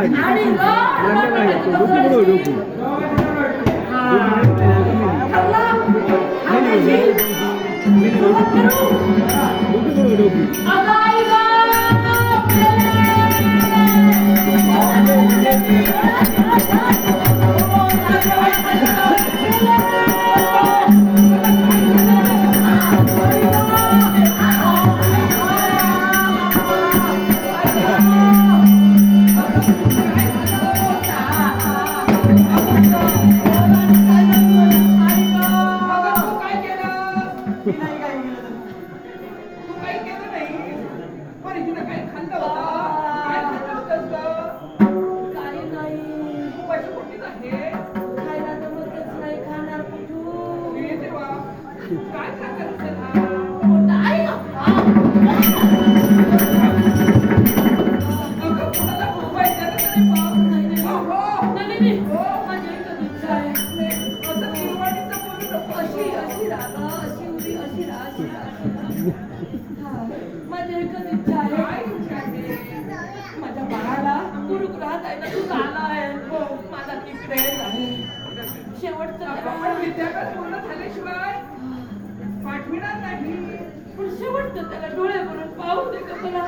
आणि माझी एकच इच्छा आहे माझ्या बाळाला गुरुगृहात आहे ना तू आला आहे माझा तिकडे आहे शेवटचं विद्याभ्यास पूर्ण झाल्याशिवाय पाठविणार नाही पण शेवटचं त्याला डोळे भरून पाहू दे का मला